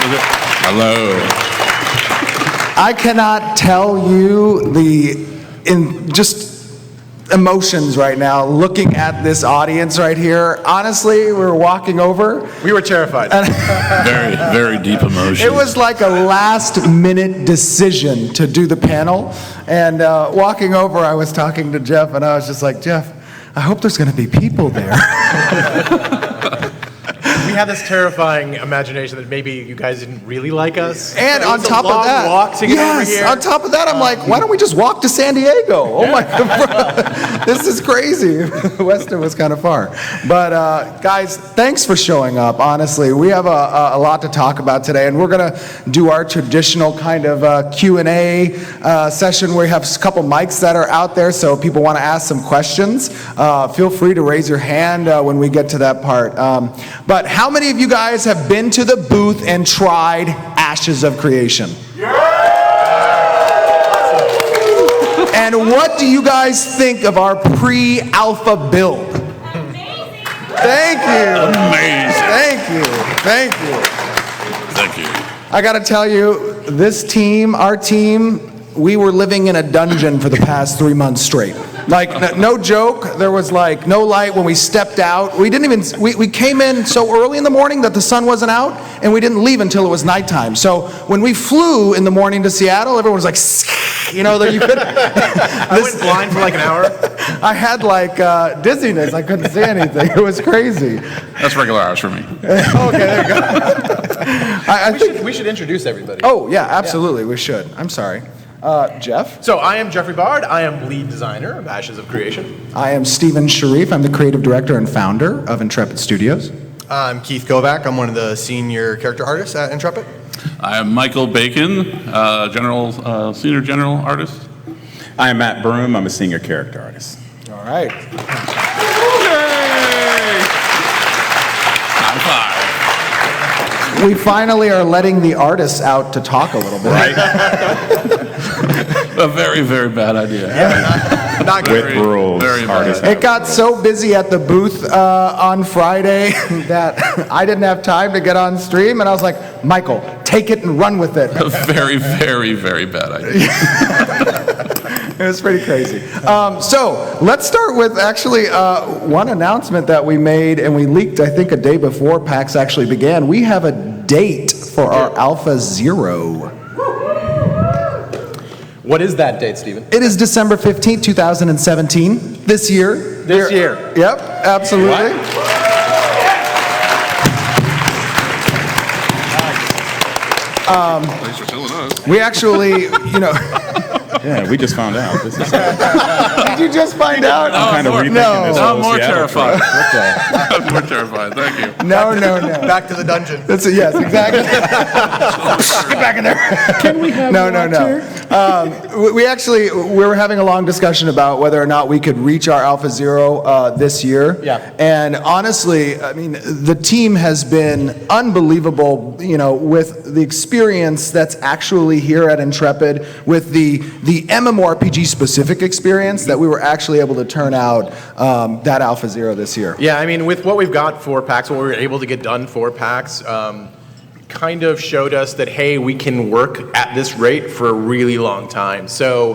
Hello. I cannot tell you just emotions right now looking at this audience right here. Honestly, we were walking over. We were terrified. Very, very deep emotion. It was like a last-minute decision to do the panel. And walking over, I was talking to Jeff, and I was just like, Jeff, I hope there's going to be people there. We had this terrifying imagination that maybe you guys didn't really like us. And on top of that, walk to get over here. on top of that, I'm like, why don't we just walk to San Diego? Oh my God, this is crazy. Weston was kind of far. But guys, thanks for showing up, honestly. We have a lot to talk about today, and we're gonna do our traditional kind of Q&A session where we have a couple mics that are out there, so if people wanna ask some questions, feel free to raise your hand when we get to that part. But how many of you guys have been to the booth and tried Ashes of Creation? And what do you guys think of our pre-alpha build? Amazing. Thank you. Amazing. Thank you. Thank you. Thank you. I gotta tell you, this team, our team, we were living in a dungeon for the past 3 months straight. Like, no joke, there was like no light when we stepped out. We came in so early in the morning that the sun wasn't out, and we didn't leave until it was nighttime. So when we flew in the morning to Seattle, everyone was like, you know, that you could. I went blind for like an hour. I had like dizziness, I couldn't see anything. It was crazy. That's regular hours for me. Okay, there you go. I think We should introduce everybody. Oh, yeah, absolutely, we should. I'm sorry. Jeff? So I am Jeffrey Bard. I am lead designer of Ashes of Creation. I am Stephen Sharif. I'm the creative director and founder of Intrepid Studios. I'm Keith Kovac. I'm one of the senior character artists at Intrepid. I am Michael Bacon, senior general artist. I am Matt Broom. I'm a senior character artist. All right. High five. We finally are letting the artists out to talk a little bit. Right? A very, very bad idea. Not With good. rules. Very artists. It got so busy at the booth on Friday that I didn't have time to get on stream, and I was like, Michael, take it and run with it. A very, very, very bad idea. It was pretty crazy. So let's start with actually one announcement that we made and we leaked, I think, a day before PAX actually began. We have a date for our Alpha Zero. What is that date, Stephen? It is December 15th, 2017, this year. This year. Yep, absolutely. Thanks for telling us. We actually, you know, Yeah, we just found out. This is, did you just find out? I'm kind of more- rethinking no. this I'm whole more Seattle terrified. trip. What the- I'm more terrified. Thank you. No. Back to the dungeon. That's it, yes, exactly. Get back in there. Can we have no. We were having a long discussion about whether or not we could reach our Alpha Zero this year. Yeah. And honestly, I mean, the team has been unbelievable, you know, with the experience that's actually here at Intrepid, with the MMORPG specific experience that we were actually able to turn out that Alpha Zero this year. Yeah, I mean, with what we've got for PAX, what we were able to get done for PAX, kind of showed us that, hey, we can work at this rate for a really long time. So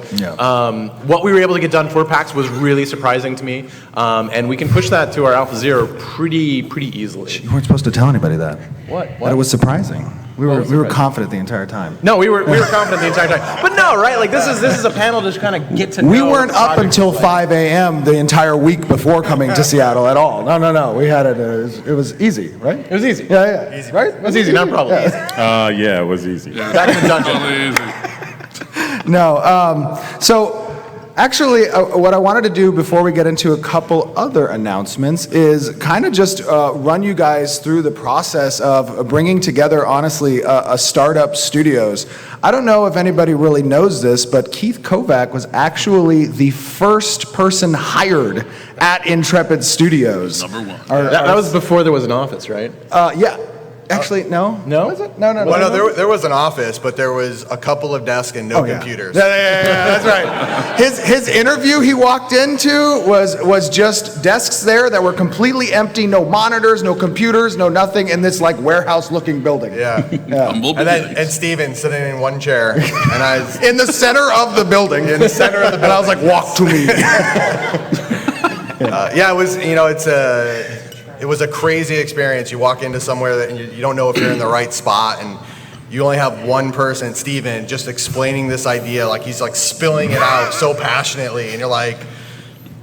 what we were able to get done for PAX was really surprising to me, and we can push that to our Alpha Zero pretty easily. You weren't supposed to tell anybody that. What? That it was surprising. We were confident the entire time. No, we were confident the entire time. But no, right? Like this is a panel to just kind of get to know. We weren't the up project. until 5 a.m. the entire week before coming to Seattle at all. No. We had it. It was easy, right? It was easy. Yeah. Easy. Right? It was easy, not a problem. Yeah. Yeah, it was easy. Back in the dungeon. Totally easy. No. So actually, what I wanted to do before we get into a couple other announcements is kind of just run you guys through the process of bringing together, honestly, a startup studios. I don't know if anybody really knows this, but Keith Kovac was actually the first person hired at Intrepid Studios. Number one. That was before there was an office, right? Yeah. Actually, no. No? Was it? No. Well, no, there was an office, but there was a couple of desks and no computers. Yeah, that's right. His interview he walked into was just desks there that were completely empty, no monitors, no computers, no nothing, in this like warehouse-looking building. Yeah. Humble And then beginnings. Steven sitting in one chair, and I was In the center of the building. in the center of the And I was like, walk to me. yeah, it was, it was a crazy experience. You walk into somewhere that and you don't know if you're in the right spot, and you only have one person, Steven, just explaining this idea, like he's like spilling it out so passionately, and you're like,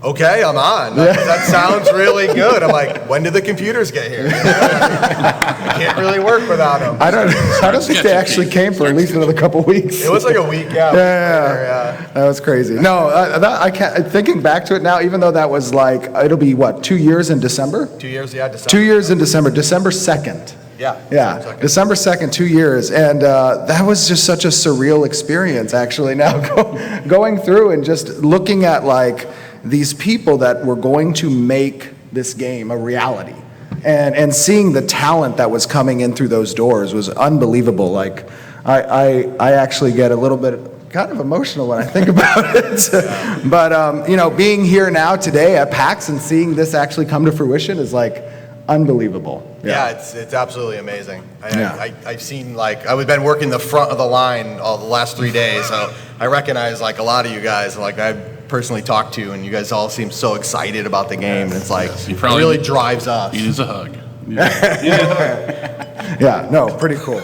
okay, I'm on. That sounds really good. I'm like, when did the computers get here? I can't really work without them. I don't think they actually came for at least another couple weeks. It was like a week, yeah. Yeah. That was crazy. No, I can't. Thinking back to it now, even though that was like, it'll be what, 2 years in December? 2 years, yeah, December. 2 years in December, December 2nd. Yeah. December 2nd, 2 years. And that was just such a surreal experience, actually, now going through and just looking at like these people that were going to make this game a reality. And seeing the talent that was coming in through those doors was unbelievable. Like, I actually get a little bit kind of emotional when I think about it. But, being here now today at PAX and seeing this actually come to fruition is like unbelievable. Yeah, it's absolutely amazing. Yeah. I've seen, like, I've been working the front of the line all the last 3 days, so I recognize, like, a lot of you guys, like, I've personally talked to, and you guys all seem so excited about the game, and it's like, it really drives us. He needs a hug. Yeah, no, pretty cool.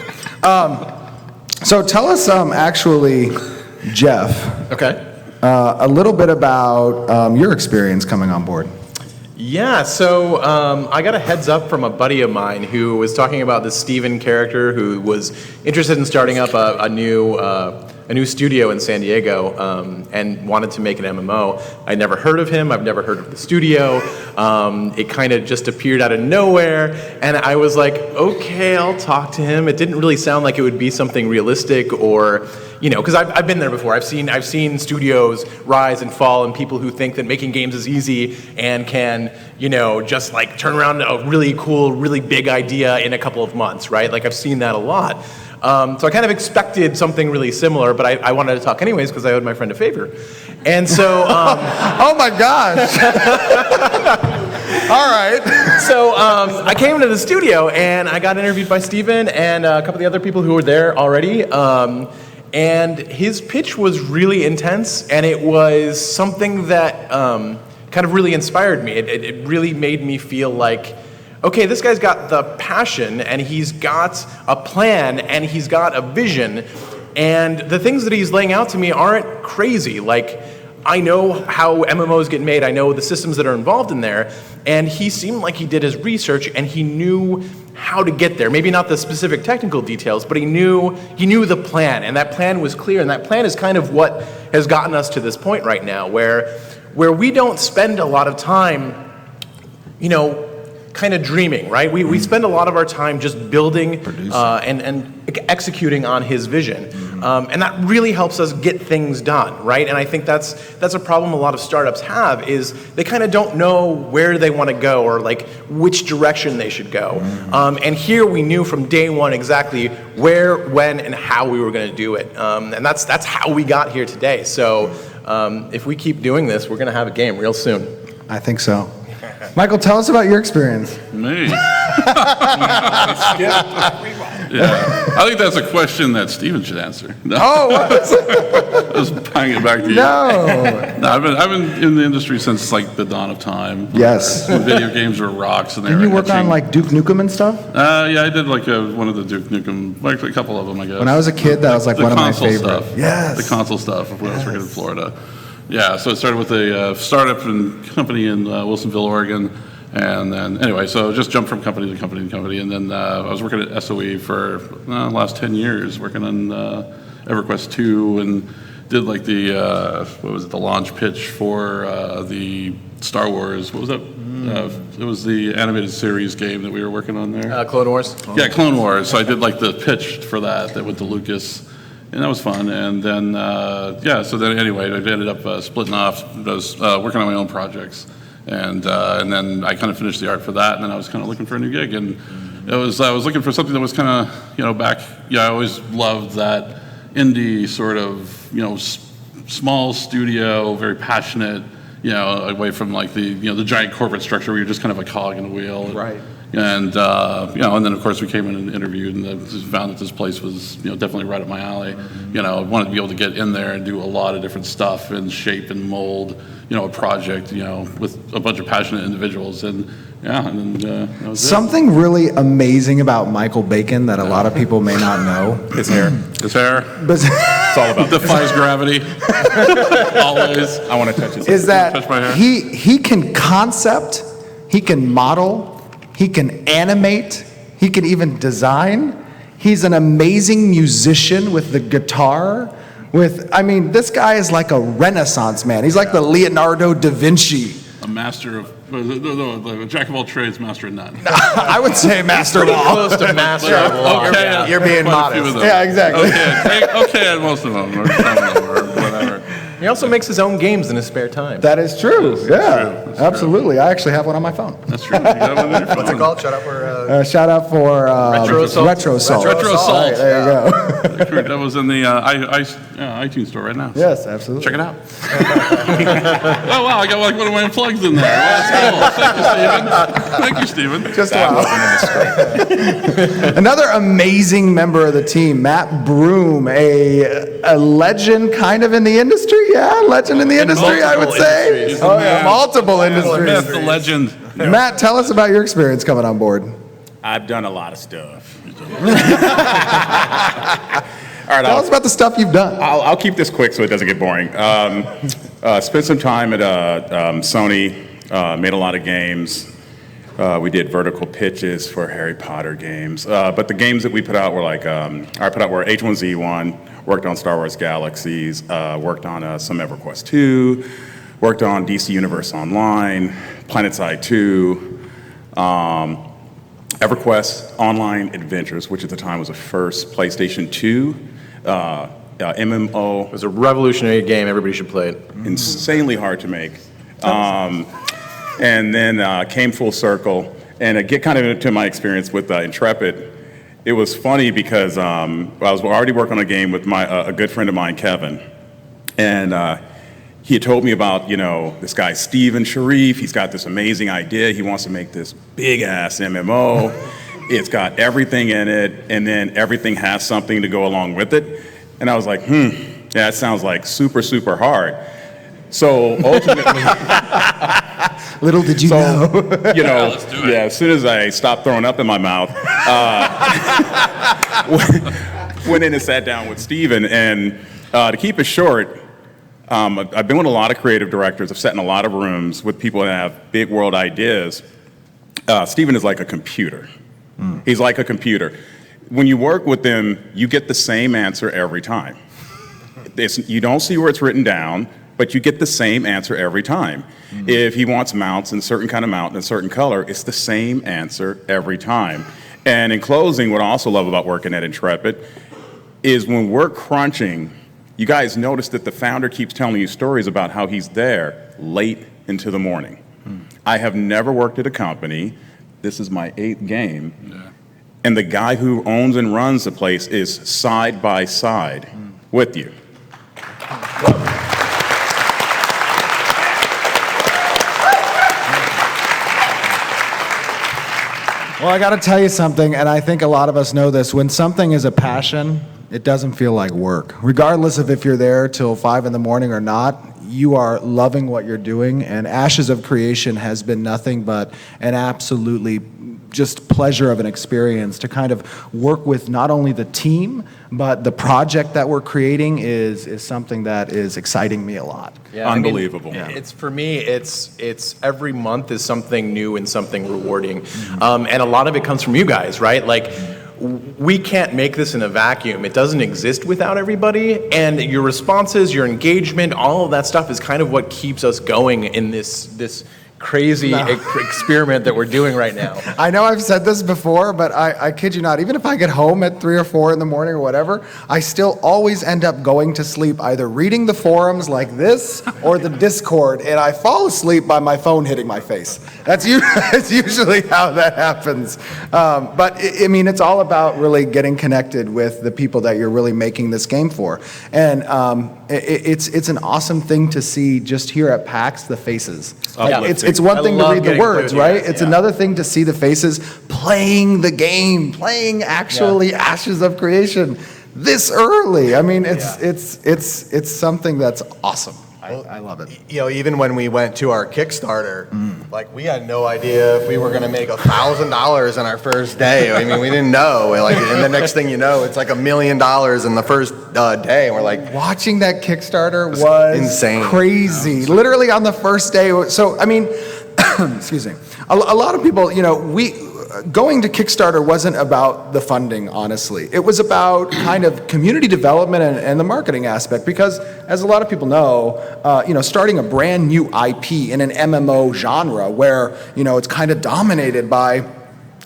So tell us, actually, Jeff, Okay. a little bit about your experience coming on board. Yeah, so I got a heads up from a buddy of mine who was talking about this Steven character who was interested in starting up a new studio in San Diego and wanted to make an MMO. I'd never heard of him. I've never heard of the studio. It kind of just appeared out of nowhere, and I was like, okay, I'll talk to him. It didn't really sound like it would be something realistic or, because I've been there before. I've seen studios rise and fall, and people who think that making games is easy and can, just like turn around a really cool, really big idea in a couple of months, right? Like I've seen that a lot. So I kind of expected something really similar, but I wanted to talk anyways because I owed my friend a favor. And so... Oh my gosh! All right. So I came into the studio and I got interviewed by Steven and a couple of the other people who were there already. And his pitch was really intense, and it was something that kind of really inspired me. It really made me feel like, okay, this guy's got the passion, and he's got a plan, and he's got a vision, and the things that he's laying out to me aren't crazy. Like, I know how MMOs get made, I know the systems that are involved in there, and he seemed like he did his research, and he knew how to get there. Maybe not the specific technical details, but he knew the plan, and that plan was clear, and that plan is kind of what has gotten us to this point right now, where we don't spend a lot of time, kind of dreaming, right? We spend a lot of our time just building and executing on his vision. And that really helps us get things done, right? And I think that's a problem a lot of startups have, is they kind of don't know where they want to go or like which direction they should go. And here we knew from day one exactly where, when, and how we were going to do it. And that's how we got here today. So if we keep doing this, we're going to have a game real soon. I think so. Michael, tell us about your experience. Me. Yeah. I think that's a question that Steven should answer. No, Oh, what? I was banging it back to you. No. No, I've been in the industry since like the dawn of time. Yes. When video games were rocks and they Didn't were you work on etching. like Duke Nukem and stuff? Yeah, I did like one of the Duke Nukem, like a couple of them, I guess. When I was a kid, that was like The one of my console favorite. stuff. Yes. The console stuff when I was working in Florida. Yeah, so it started with a startup and company in Wilsonville, Oregon. And then, anyway, so just jumped from company to company to company. And then I was working at SOE for the last 10 years, working on EverQuest 2 and did like the, the launch pitch for the Star Wars, what was that? It was the animated series game that we were working on there. Clone Wars? Yeah, Clone Wars. So I did like the pitch for that went to Lucas. And that was fun. And then, so then anyway, I ended up splitting off. I was working on my own projects. And then I kind of finished the art for that, and then I was kind of looking for a new gig, and I was looking for something that was kind of, back, I always loved that indie sort of, small studio, very passionate, away from like the giant corporate structure where you're just kind of a cog in a wheel. Right. And, and then of course we came in and interviewed and found that this place was, definitely right up my alley. I wanted to be able to get in there and do a lot of different stuff and shape and mold, a project, with a bunch of passionate individuals. And then that was Something really amazing about Michael Bacon that a lot of people may not know. His hair. His hair But It's all about defies gravity. Always. I want to touch his is that Touch my hair. he can concept, he can model, he can animate, he can even design. He's an amazing musician with the guitar. This guy is like a Renaissance man. He's like the Leonardo da Vinci. A master of, a jack of all trades, master of none. I would say master of all. Close to master of all. Okay, You're being quite a few modest. of them. Yeah, exactly. Okay, at most of them, or some of them, or whatever. He also makes his own games in his spare time. That is true. Yeah, That's absolutely. I actually have one on my phone. That's true. You got one in your What's it phone. called? Shut up or Shout out for Retro Assault. Retro Assault. Retro Assault. All right, there you go. That was in the iTunes store right now. Yes, absolutely. Check it out. Oh, wow, I got like one of my plugs in there. Well, that's cool. Thank you, Stephen. Just wow. Another amazing member of the team, Matt Broom, a legend kind of in the industry. Yeah, legend in the industry, I would say. industries. Oh, yeah, multiple The industries. myth, the legend. Matt, tell us about your experience coming on board. I've done a lot of stuff. All right, Tell us about the stuff you've done. I'll keep this quick so it doesn't get boring. Spent some time at Sony, made a lot of games. We did vertical pitches for Harry Potter games. But the games that we put out were like, I put out were H1Z1, worked on Star Wars Galaxies, worked on some EverQuest 2, worked on DC Universe Online, PlanetSide 2, EverQuest Online Adventures, which at the time was the first PlayStation 2 MMO. It was a revolutionary game. Everybody should play it. Insanely hard to make. And then came full circle. And get kind of into my experience with Intrepid. It was funny because I was already working on a game with a good friend of mine, Kevin. And he had told me about, this guy, Steven Sharif. He's got this amazing idea. He wants to make this big-ass MMO. It's got everything in it, and then everything has something to go along with it. And I was like, that sounds like super, super hard. So ultimately, Little did you know. let's do it. as soon as I stopped throwing up in my mouth, went in and sat down with Steven. And to keep it short, I've been with a lot of creative directors. I've sat in a lot of rooms with people that have big world ideas. Steven is like a computer. He's like a computer. When you work with them, you get the same answer every time. You don't see where it's written down, but you get the same answer every time. If he wants mounts in a certain kind of mount in a certain color, it's the same answer every time. And in closing, what I also love about working at Intrepid is when we're crunching, you guys notice that the founder keeps telling you stories about how he's there late into the morning. I have never worked at a company. This is my 8th game. Yeah. And the guy who owns and runs the place is side by side with you. Well, I got to tell you something, and I think a lot of us know this. When something is a passion, it doesn't feel like work. Regardless of if you're there till 5 in the morning or not, you are loving what you're doing, and Ashes of Creation has been nothing but an absolutely just pleasure of an experience to kind of work with not only the team, but the project that we're creating is something that is exciting me a lot. Yeah, I mean, Unbelievable. it's for me. It's every month is something new and something rewarding, and a lot of it comes from you guys, right? Like, we can't make this in a vacuum. It doesn't exist without everybody, and your responses, your engagement, all of that stuff is kind of what keeps us going in this crazy experiment that we're doing right now. I know I've said this before, but I kid you not, even if I get home at 3 or 4 in the morning or whatever, I still always end up going to sleep either reading the forums like this or the Discord, and I fall asleep by my phone hitting my face. That's usually how that happens. But I mean, it's all about really getting connected with the people that you're really making this game for. And it's an awesome thing to see just here at PAX, the faces. It's one thing to read the words, right? It's another thing to see the faces playing the game, playing actually Ashes of Creation this early. I mean, it's something that's awesome. I love it. You know, even when we went to our Kickstarter, like we had no idea if we were going to make $1,000 in our first day. I mean, we didn't know. Like, and the next thing you know, it's like $1 million in the first day, and we're like, watching that Kickstarter was insane, crazy. Literally on the first day. So I mean, excuse me. A lot of people, you know, going to Kickstarter wasn't about the funding, honestly. It was about kind of community development and the marketing aspect, because as a lot of people know, you know, starting a brand new IP in an MMO genre where, you know, it's kind of dominated by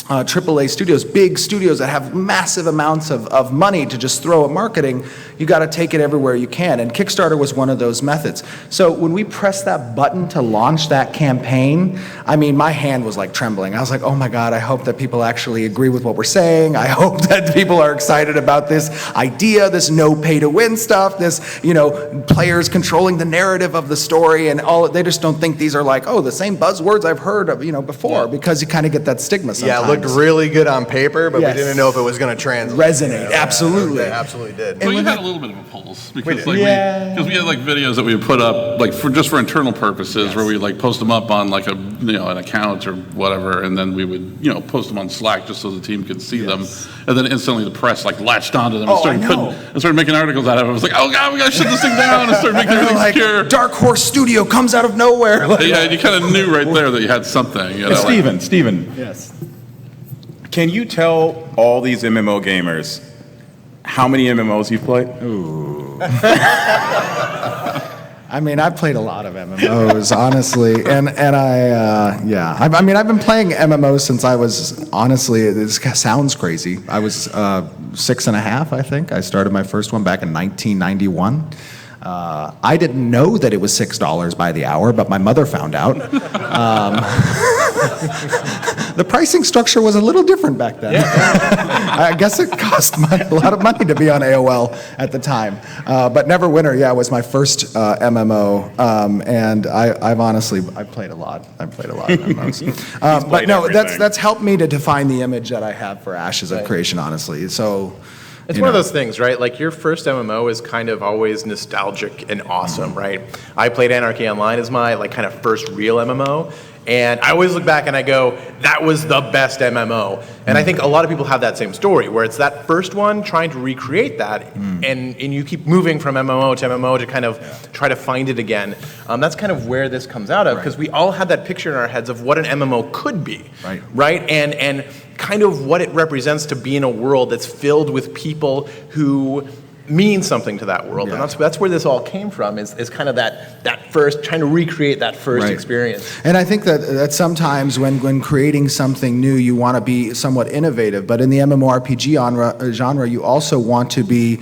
AAA studios, big studios that have massive amounts of money to just throw at marketing, you got to take it everywhere you can. And Kickstarter was one of those methods. So when we pressed that button to launch that campaign, I mean, my hand was like trembling. I was like, oh my God, I hope that people actually agree with what we're saying. I hope that people are excited about this idea, this no pay to win stuff, this, you know, players controlling the narrative of the story, and all. They just don't think these are like, oh, the same buzzwords I've heard of, you know, before, because you kind of get that stigma sometimes. yeah, it looked really good on paper, but we didn't know if it was going to translate. Resonate, absolutely. It absolutely did. Well, you had a little bit of a pulse because we had like videos that we would put up like for internal purposes, where we like post them up on like an account or whatever, and then we would post them on Slack just so the team could see them, and then instantly the press like latched onto them and started making articles out of it. I was like, oh God, we gotta shut this thing down and start making everything secure. Dark Horse Studio comes out of nowhere. Yeah, you kind of knew right there that you had something. You know, Steven. Yes. Can you tell all these MMO gamers how many MMOs you've played? Ooh. I mean, I've played a lot of MMOs, honestly, and I mean, I've been playing MMOs since I was, honestly, this sounds crazy. I was 6 and a half, I think. I started my first one back in 1991. I didn't know that it was $6 by the hour, but my mother found out. The pricing structure was a little different back then. I guess it cost a lot of money to be on AOL at the time. But Neverwinter, was my first MMO, and I've played a lot. I've played a lot of MMOs. But no, that's helped me to define the image that I have for Ashes of Creation, honestly. So. It's one of those things, right? Like your first MMO is kind of always nostalgic and awesome, right? I played Anarchy Online as my like kind of first real MMO, and I always look back and I go, that was the best MMO. And I think a lot of people have that same story, where it's that first one trying to recreate that, and you keep moving from MMO to kind of try to find it again. That's kind of where this comes out of, because we all had that picture in our heads of what an MMO could be, right? And kind of what it represents to be in a world that's filled with people who mean something to that world. And that's where this all came from, is kind of that first, trying to recreate that first experience. And I think that sometimes when creating something new, you want to be somewhat innovative, but in the MMORPG genre, you also want to be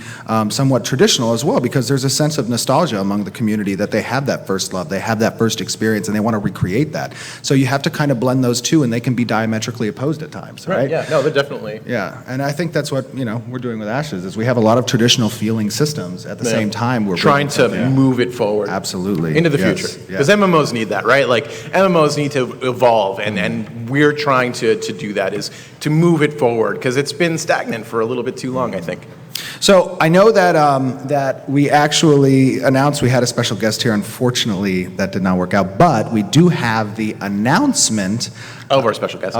somewhat traditional as well, because there's a sense of nostalgia among the community that they have that first love, they have that first experience, and they want to recreate that. So you have to kind of blend those two, and they can be diametrically opposed at times, right? Yeah, no, they're definitely. Yeah, and I think that's what we're doing with Ashes, is we have a lot of traditional feeling systems at the same time we're trying to move it forward into the future, because MMOs need that, right? Like MMOs need to evolve, and we're trying to do that, is to move it forward, because it's been stagnant for a little bit too long, I think. So I know that we actually announced we had a special guest here. Unfortunately, that did not work out, but we do have the announcement of our special guest.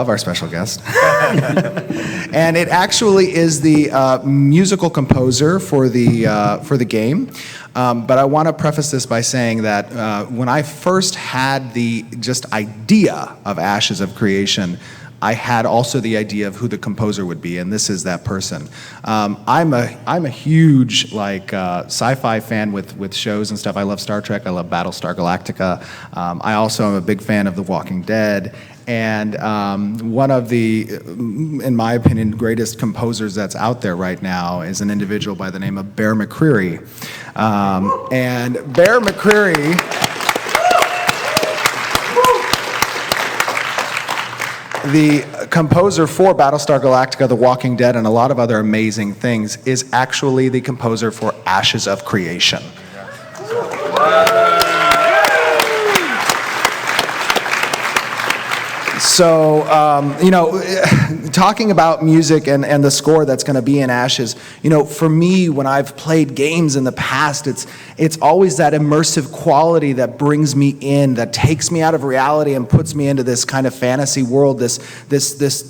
And it actually is the musical composer for the game. But I want to preface this by saying that when I first had the just idea of Ashes of Creation, I had also the idea of who the composer would be, and this is that person. I'm a huge sci-fi fan with shows and stuff. I love Star Trek. I love Battlestar Galactica. I also am a big fan of The Walking Dead. And one of the, in my opinion, greatest composers that's out there right now is an individual by the name of Mccreary. And Mccreary, the composer for Battlestar Galactica, The Walking Dead, and a lot of other amazing things, is actually the composer for Ashes of Creation. So, talking about music and the score that's going to be in Ashes, for me, when I've played games in the past, it's always that immersive quality that brings me in, that takes me out of reality and puts me into this kind of fantasy world. This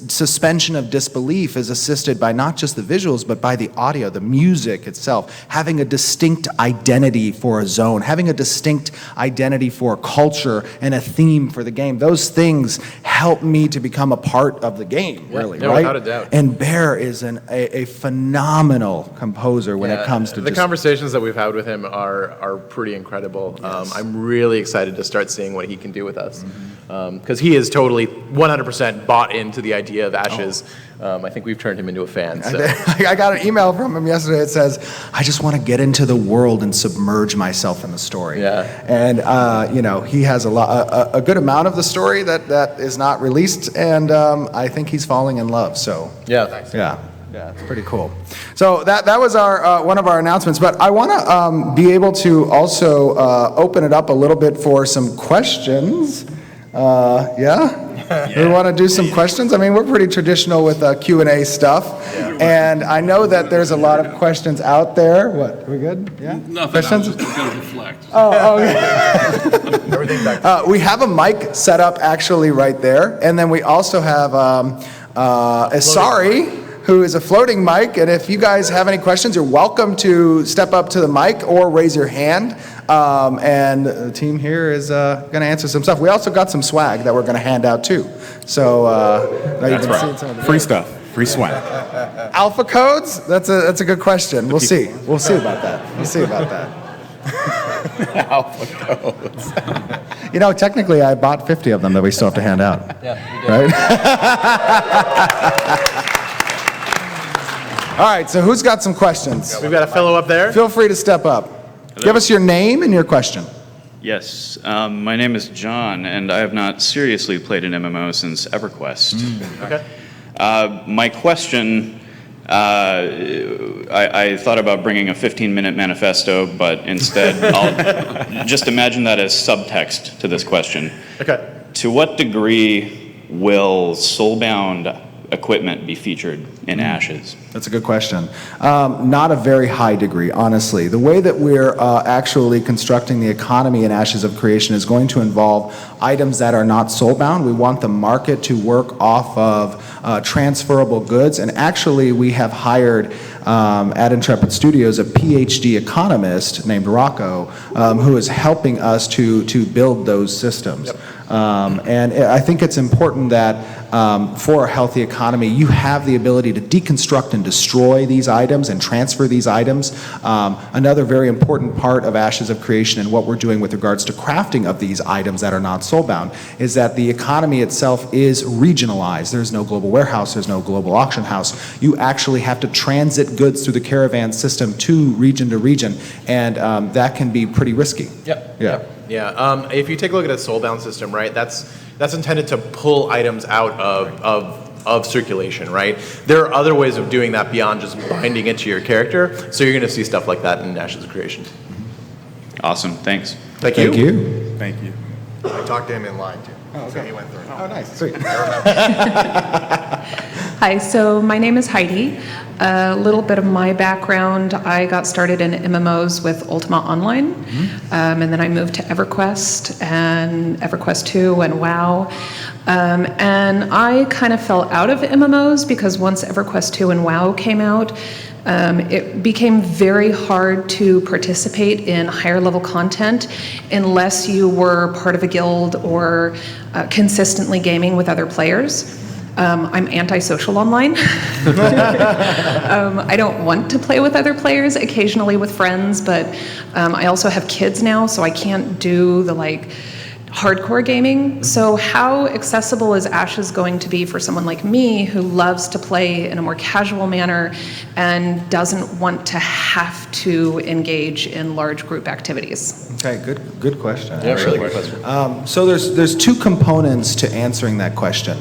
suspension of disbelief is assisted by not just the visuals, but by the audio, the music itself, having a distinct identity for a zone, having a distinct identity for a culture and a theme for the game. Those things help me to become a part of the game, really, right? Without a doubt. And Bear is a phenomenal composer when it comes to the conversations that we've had with him are pretty incredible. Yes. I'm really excited to start seeing what he can do with us, because he is totally 100% bought into the idea of Ashes. I think we've turned him into a fan. So. I got an email from him yesterday that says, I just want to get into the world and submerge myself in the story. Yeah. And, he has a good amount of the story that is not released, and I think he's falling in love, so. Yeah. Yeah, it's pretty cool. So that was our one of our announcements, but I want to be able to also open it up a little bit for some questions. Yeah? We want to do some questions? I mean, we're pretty traditional with Q&A stuff, and I know that there's a lot of questions out there. What, we good? Yeah? Nothing, Questions? I was just going to reflect. Everything back. We have a mic set up actually right there, and then we also have Asari, who is a floating mic, and if you guys have any questions, you're welcome to step up to the mic or raise your hand, and the team here is going to answer some stuff. We also got some swag that we're going to hand out too. So now you've been seeing some of the Free stuff, free swag. alpha codes. That's a good question. We'll see. We'll see about that. We'll see about that. Alpha codes. Technically, I bought 50 of them that we still have to hand out. Yeah, you did. Right? All right, so who's got some questions? We've got a fellow up there. Feel free to step up. Give us your name and your question. Yes, my name is John, and I have not seriously played an MMO since EverQuest. Okay. My question, I thought about bringing a 15-minute manifesto, but instead I'll just imagine that as subtext to this question. Okay. To what degree will soulbound equipment be featured in Ashes? That's a good question. Not a very high degree, honestly. The way that we're actually constructing the economy in Ashes of Creation is going to involve items that are not soulbound. We want the market to work off of transferable goods, and actually we have hired at Intrepid Studios a PhD economist named Rocco, who is helping us to build those systems. Yep. And I think it's important that for a healthy economy, you have the ability to deconstruct and destroy these items and transfer these items. Another very important part of Ashes of Creation and what we're doing with regards to crafting of these items that are not soulbound is that the economy itself is regionalized. There's no global warehouse, there's no global auction house. You actually have to transit goods through the caravan system to region, and that can be pretty risky. Yep. Yeah. Yeah. If you take a look at a soulbound system, right, that's intended to pull items out of circulation, right? There are other ways of doing that beyond just binding it to your character. So you're going to see stuff like that in Ashes of Creation. Awesome, thanks. Thank you. Thank you. Thank you. I talked to him in line too. So he went through. Oh, nice. Sweet. Hi, so my name is Heidi. A little bit of my background, I got started in MMOs with Ultima Online, and then I moved to EverQuest and EverQuest 2 and WoW. And I kind of fell out of MMOs because once EverQuest 2 and WoW came out, it became very hard to participate in higher level content unless you were part of a guild or consistently gaming with other players. I'm antisocial online. I don't want to play with other players, occasionally with friends, but I also have kids now, so I can't do the hardcore gaming. So how accessible is Ashes going to be for someone like me who loves to play in a more casual manner and doesn't want to have to engage in large group activities? Okay, good question. Yeah, really good question. So there's two components to answering that question.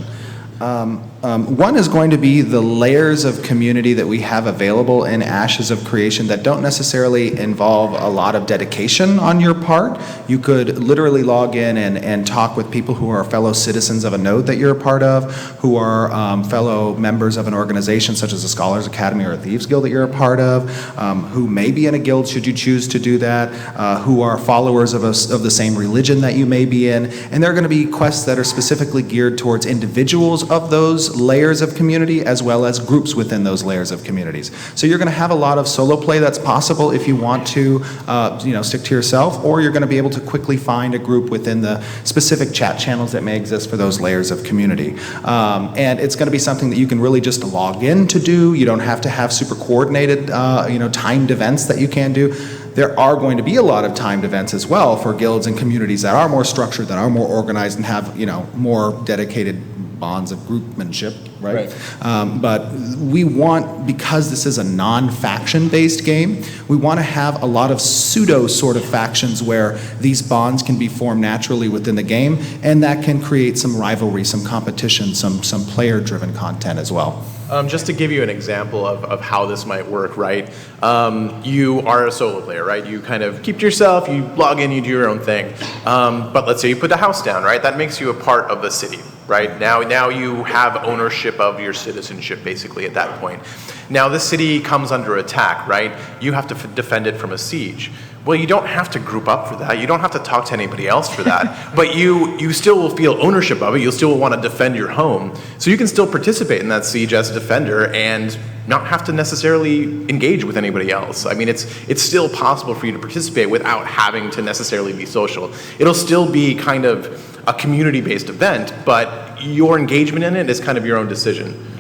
One is going to be the layers of community that we have available in Ashes of Creation that don't necessarily involve a lot of dedication on your part. You could literally log in and talk with people who are fellow citizens of a node that you're a part of, who are fellow members of an organization such as a Scholars Academy or a Thieves Guild that you're a part of, who may be in a guild should you choose to do that, who are followers of the same religion that you may be in. And there are going to be quests that are specifically geared towards individuals of those layers of community as well as groups within those layers of communities. So you're going to have a lot of solo play that's possible if you want to stick to yourself, or you're going to be able to quickly find a group within the specific chat channels that may exist for those layers of community. And it's going to be something that you can really just log in to do. You don't have to have super coordinated timed events that you can do. There are going to be a lot of timed events as well for guilds and communities that are more structured, that are more organized, and have more dedicated bonds of groupmanship, right? But we want, because this is a non-faction based game, we want to have a lot of pseudo sort of factions where these bonds can be formed naturally within the game, and that can create some rivalry, some competition, some player-driven content as well. Just to give you an example of how this might work, right? You are a solo player, right? You kind of keep to yourself, you log in, you do your own thing. But let's say you put the house down, right? That makes you a part of the city, right? Now you have ownership of your citizenship, basically, at that point. Now this city comes under attack, right? You have to defend it from a siege. Well, you don't have to group up for that. You don't have to talk to anybody else for that. But you still will feel ownership of it. You'll still want to defend your home. So you can still participate in that siege as a defender and not have to necessarily engage with anybody else. I mean, it's still possible for you to participate without having to necessarily be social. It'll still be kind of a community-based event, but your engagement in it is kind of your own decision.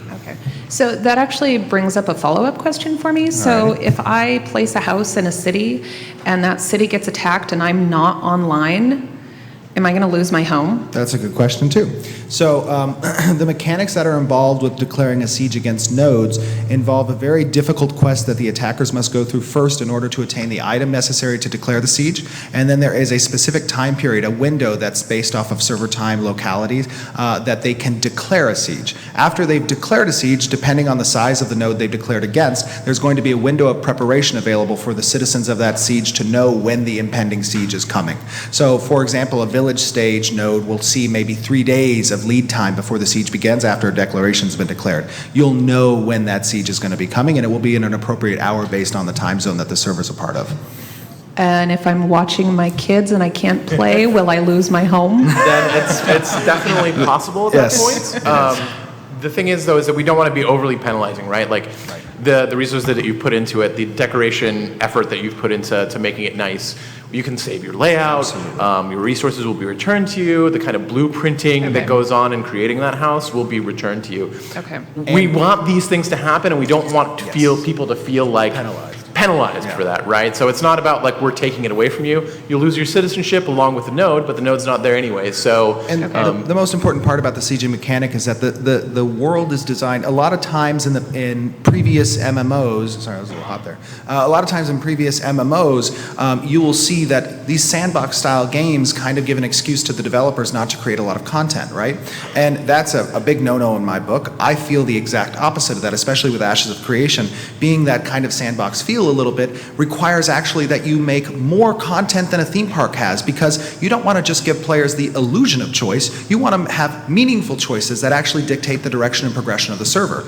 So that actually brings up a follow-up question for me. So if I place a house in a city and that city gets attacked and I'm not online, am I going to lose my home? That's a good question too. So the mechanics that are involved with declaring a siege against nodes involve a very difficult quest that the attackers must go through first in order to attain the item necessary to declare the siege. And then there is a specific time period, a window that's based off of server time localities that they can declare a siege. After they've declared a siege, depending on the size of the node they've declared against, there's going to be a window of preparation available for the citizens of that siege to know when the impending siege is coming. So for example, a village stage node will see maybe 3 days of lead time before the siege begins after a declaration's been declared. You'll know when that siege is going to be coming, and it will be in an appropriate hour based on the time zone that the server's a part of. And if I'm watching my kids and I can't play, will I lose my home? Then it's definitely possible at that point. The thing is, though, is that we don't want to be overly penalizing, right? Like the resources that you put into it, the decoration effort that you've put into making it nice, you can save your layout, your resources will be returned to you, the kind of blueprinting that goes on in creating that house will be returned to you. Okay. We want these things to happen, and we don't want to people to feel like penalized for that, right? So it's not about like we're taking it away from you. You'll lose your citizenship along with the node, but the node's not there anyway. So and the most important part about the sieging mechanic is that the world is designed a lot of times in previous MMOs. Sorry, I was a little hot there. A lot of times in previous MMOs, you will see that these sandbox style games kind of give an excuse to the developers not to create a lot of content, right? And that's a big no-no in my book. I feel the exact opposite of that, especially with Ashes of Creation, being that kind of sandbox feel a little bit requires actually that you make more content than a theme park has, because you don't want to just give players the illusion of choice. You want to have meaningful choices that actually dictate the direction and progression of the server.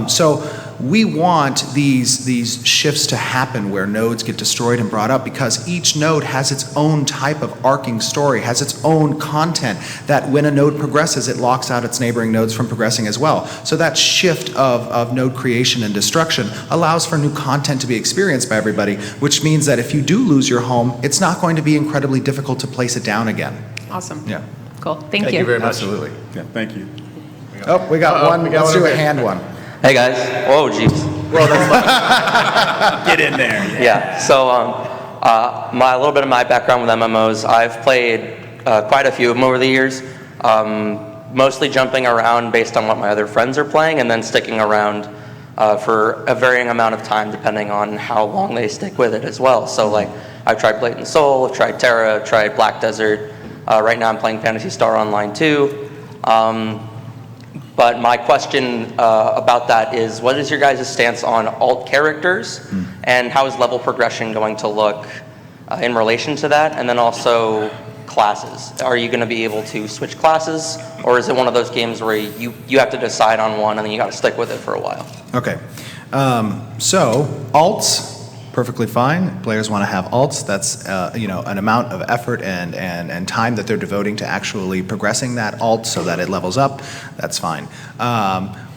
So we want these shifts to happen where nodes get destroyed and brought up, because each node has its own type of arcing story, has its own content that when a node progresses, it locks out its neighboring nodes from progressing as well. So that shift of node creation and destruction allows for new content to be experienced by everybody, which means that if you do lose your home, it's not going to be incredibly difficult to place it down again. Awesome. Yeah. Cool. Thank you. Thank you very much. Absolutely. Yeah, thank you. Oh, we got one. we got Let's one do a over here. hand one. Hey guys. Oh, jeez. Get in there. Yeah. So, a little bit of my background with MMOs. I've played quite a few of them over the years. Mostly jumping around based on what my other friends are playing, and then sticking around for a varying amount of time depending on how long they stick with it as well. So, like, I've tried Blatant Soul, I've tried Terra, I've tried Black Desert. Right now I'm playing Phantasy Star Online 2. But my question about that is, what is your guys' stance on alt characters, and how is level progression going to look in relation to that? And then also classes. Are you going to be able to switch classes, or is it one of those games where you have to decide on one and then you got to stick with it for a while? Okay. So alts, perfectly fine. Players want to have alts. That's an amount of effort and time that they're devoting to actually progressing that alt so that it levels up. That's fine.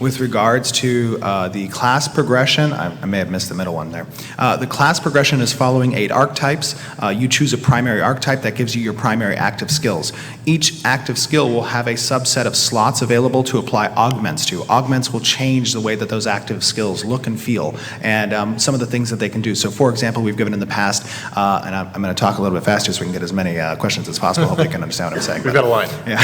With regards to the class progression, I may have missed the middle one there. The class progression is following 8 archetypes. You choose a primary archetype that gives you your primary active skills. Each active skill will have a subset of slots available to apply augments to. Augments will change the way that those active skills look and feel, and some of the things that they can do. So, for example, we've given in the past, and I'm going to talk a little bit faster so we can get as many questions as possible. Hope they can understand what I'm saying. We've got a line. Yeah.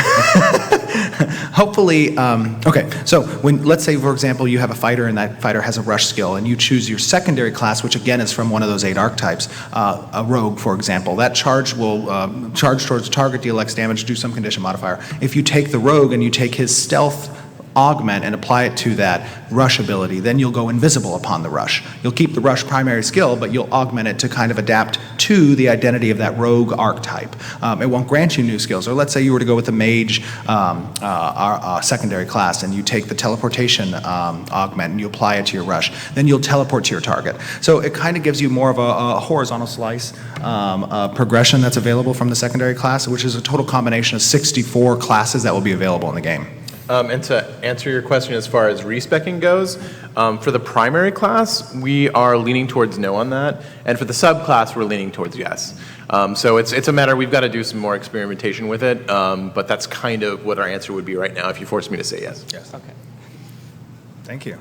Hopefully, okay, so let's say, for example, you have a fighter and that fighter has a rush skill, and you choose your secondary class, which again is from one of those 8 archetypes, a rogue, for example. That charge will charge towards target, deal X damage, do some condition modifier. If you take the rogue and you take his stealth augment and apply it to that rush ability, then you'll go invisible upon the rush. You'll keep the rush primary skill, but you'll augment it to kind of adapt to the identity of that rogue archetype. It won't grant you new skills. Or let's say you were to go with the mage secondary class, and you take the teleportation augment and you apply it to your rush. Then you'll teleport to your target. So it kind of gives you more of a horizontal slice progression that's available from the secondary class, which is a total combination of 64 classes that will be available in the game. And to answer your question as far as respecing goes, for the primary class, we are leaning towards no on that, and for the subclass, we're leaning towards yes. So it's a matter, we've got to do some more experimentation with it, but that's kind of what our answer would be right now if you force me to say yes. Yes. Okay. Thank you.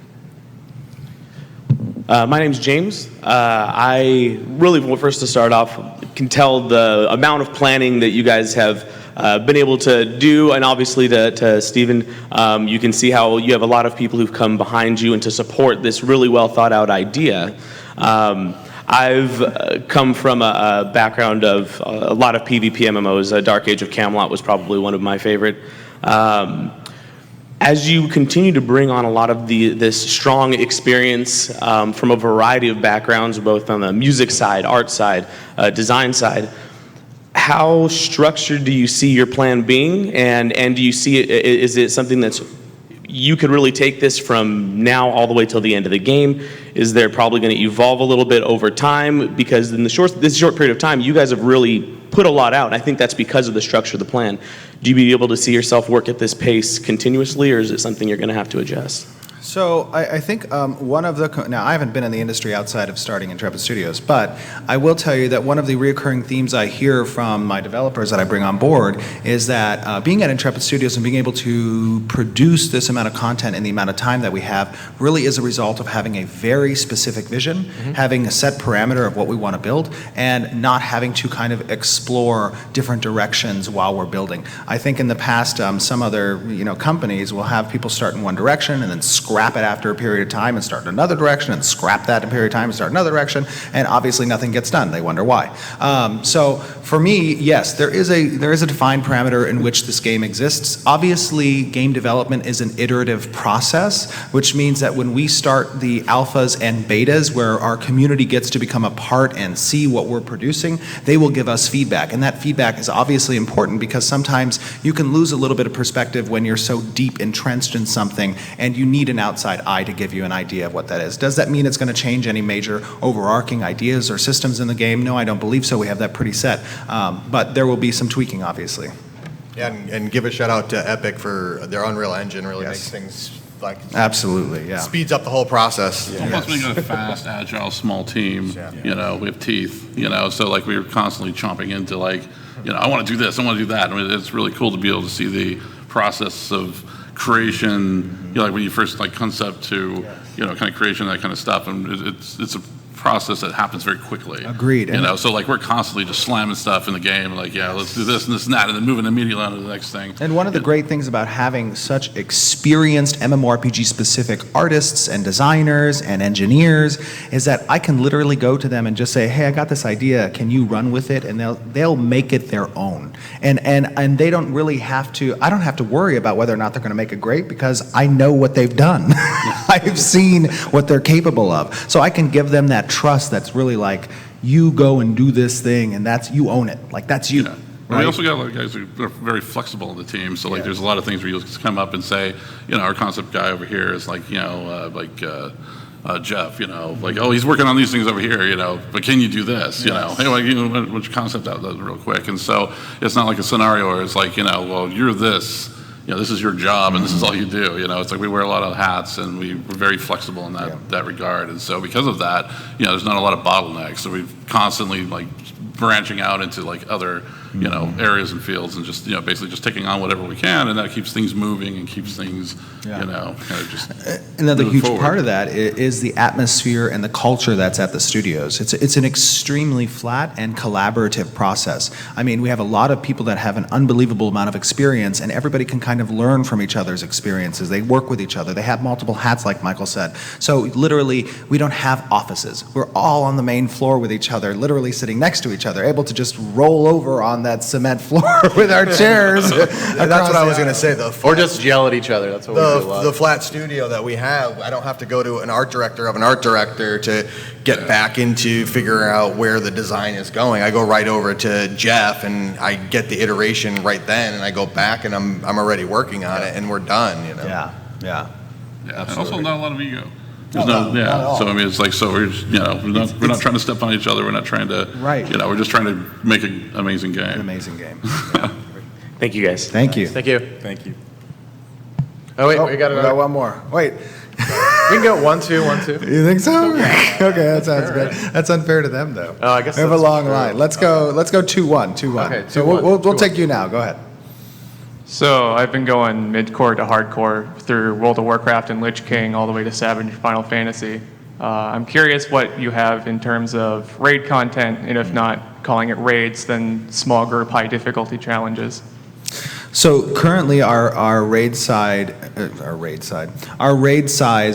My name's James. I really, first to start off, can tell the amount of planning that you guys have been able to do, and obviously to Stephen, you can see how you have a lot of people who've come behind you and to support this really well thought out idea. I've come from a background of a lot of PvP MMOs. Dark Age of Camelot was probably one of my favorite. As you continue to bring on a lot of this strong experience from a variety of backgrounds, both on the music side, art side, design side, how structured do you see your plan being, and do you see it, is it something that's, you could really take this from now all the way till the end of the game? Is there probably going to evolve a little bit over time? Because in this short period of time, you guys have really put a lot out, and I think that's because of the structure of the plan. Do you be able to see yourself work at this pace continuously, or is it something you're going to have to adjust? So I think one of the, now I haven't been in the industry outside of starting Intrepid Studios, but I will tell you that one of the reoccurring themes I hear from my developers that I bring on board is that being at Intrepid Studios and being able to produce this amount of content in the amount of time that we have really is a result of having a very specific vision, having a set parameter of what we want to build, and not having to kind of explore different directions while we're building. I think in the past, some other companies will have people start in one direction and then scrap it after a period of time and start in another direction, and scrap that in a period of time and start another direction, and obviously nothing gets done. They wonder why. So for me, yes, there is a defined parameter in which this game exists. Obviously, game development is an iterative process, which means that when we start the alphas and betas, where our community gets to become a part and see what we're producing, they will give us feedback, and that feedback is obviously important because sometimes you can lose a little bit of perspective when you're so deep entrenched in something, and you need an outside eye to give you an idea of what that is. Does that mean it's going to change any major overarching ideas or systems in the game? No, I don't believe so. We have that pretty set. But there will be some tweaking, obviously. Yeah, and give a shout out to Epic for their Unreal Engine. Really makes things like absolutely, yeah, speeds up the whole process. Yeah. Plus, being a fast, agile, small team, we have teeth, so like we were constantly chomping into I want to do this, I want to do that. I mean, it's really cool to be able to see the process of creation, like when you first like concept to, kind of creation, that kind of stuff. And it's a process that happens very quickly. Agreed. So like we're constantly just slamming stuff in the game, like, let's do this and this and that, and then moving immediately on to the next thing. And one of the great things about having such experienced MMORPG specific artists and designers and engineers is that I can literally go to them and just say, hey, I got this idea, can you run with it? And they'll make it their own. And they don't really have to, I don't have to worry about whether or not they're going to make it great because I know what they've done. I've seen what they're capable of. So I can give them that trust that's really like, you go and do this thing and you own it. Like that's you. Yeah. Right? We also got a lot of guys who are very flexible in the team. So like there's a lot of things where you'll just come up and say, our concept guy over here is like, Jeff, like, oh, he's working on these things over here, but can you do this? Hey, what's your concept out real quick? And so it's not like a scenario where it's like, well, you're this. This is your job and this is all you do. It's like we wear a lot of hats and we're very flexible in that regard. And so because of that, there's not a lot of bottlenecks. So we're constantly like branching out into like other, areas and fields and just, basically just taking on whatever we can, and that keeps things moving and keeps things, kind of just Another huge forward. part of that is the atmosphere and the culture that's at the studios. It's an extremely flat and collaborative process. I mean, we have a lot of people that have an unbelievable amount of experience, and everybody can kind of learn from each other's experiences. They work with each other. They have multiple hats, like Michael said. So literally, we don't have offices. We're all on the main floor with each other, literally sitting next to each other, able to just roll over on that cement floor with our chairs. That's what I was going to say. Or just yell at each other. That's what we do a lot. The flat studio that we have, I don't have to go to an art director of an art director to get back into figuring out where the design is going. I go right over to Jeff and I get the iteration right then, and I go back and I'm already working on it and we're done. Yeah. And also not a lot of ego. There's not at all. So I mean, it's like, so we're just, we're not trying to step on each other. We're not trying to, we're just trying to make an amazing game. An amazing game. Thank you, guys. Thank you. Thank you. Thank you. Oh, wait, we got We another. got one more. Wait. We can go 1, 2, 1, 2. You think so? Okay, that sounds good. That's unfair to them, though. Oh, I guess we have a that's long true. line. Let's go 2-1. 2-1. Okay, So 2-1. we'll take you now. Go ahead. So I've been going mid-core to hardcore through World of Warcraft and Lich King all the way to Savage Final Fantasy. I'm curious what you have in terms of raid content, and if not calling it raids, then small group high difficulty challenges. So currently, our raid size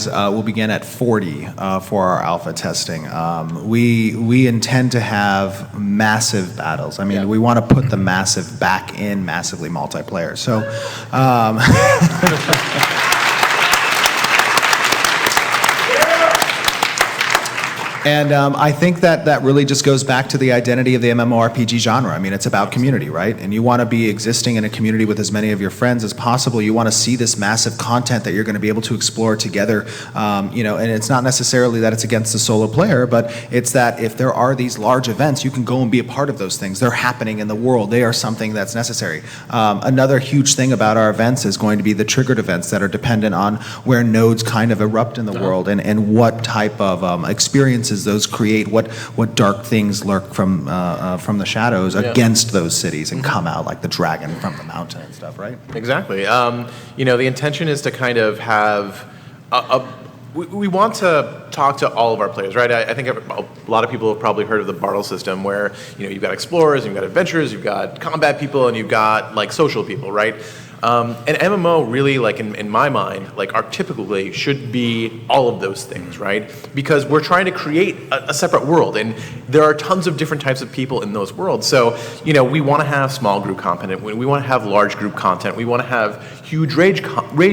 will begin at 40 for our alpha testing. We intend to have massive battles. I mean, we want to put the massive back in massively multiplayer. So. And I think that really just goes back to the identity of the MMORPG genre. I mean, it's about community, right? And you want to be existing in a community with as many of your friends as possible. You want to see this massive content that you're going to be able to explore together. And it's not necessarily that it's against the solo player, but it's that if there are these large events, you can go and be a part of those things. They're happening in the world. They are something that's necessary. Another huge thing about our events is going to be the triggered events that are dependent on where nodes kind of erupt in the world and what type of experiences those create, what dark things lurk from the shadows against those cities and come out, like the dragon from the mountain and stuff, right? Exactly. The intention is to kind of have we want to talk to all of our players, right? I think a lot of people have probably heard of the Bartle system, where you've got explorers, you've got adventurers, you've got combat people, and you've got like social people, right? And MMO really, like in my mind, like archetypically should be all of those things, right? Because we're trying to create a separate world, and there are tons of different types of people in those worlds. So, we want to have small group content, we want to have large group content, we want to have huge raid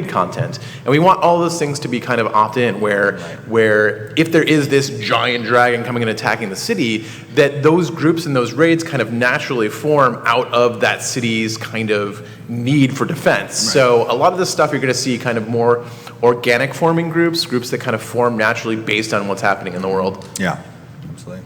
content, and we want all those things to be kind of opt-in, where if there is this giant dragon coming and attacking the city, that those groups and those raids kind of naturally form out of that city's kind of need for defense. Right. So a lot of this stuff you're going to see kind of more organic forming groups that kind of form naturally based on what's happening in the world. Yeah, absolutely.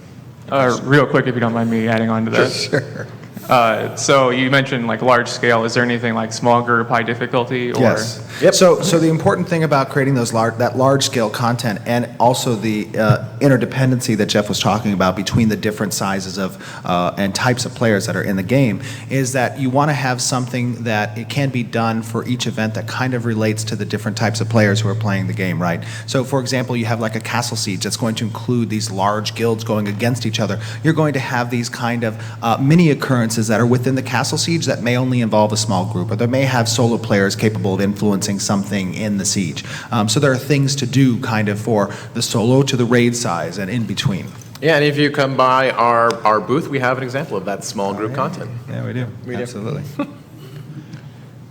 Real quick, if you don't mind me adding on to that. Sure. So you mentioned like large scale. Is there anything like small group, high difficulty? Or? Yes. Yep. So the important thing about creating that large scale content, and also the interdependency that Jeff was talking about between the different sizes of and types of players that are in the game, is that you want to have something that it can be done for each event that kind of relates to the different types of players who are playing the game, right? So for example, you have like a castle siege that's going to include these large guilds going against each other. You're going to have these kind of mini occurrences that are within the castle siege that may only involve a small group, or they may have solo players capable of influencing something in the siege. So there are things to do kind of for the solo to the raid size and in between. Yeah, and if you come by our booth, we have an example of that small group content. Yeah, we do. Absolutely.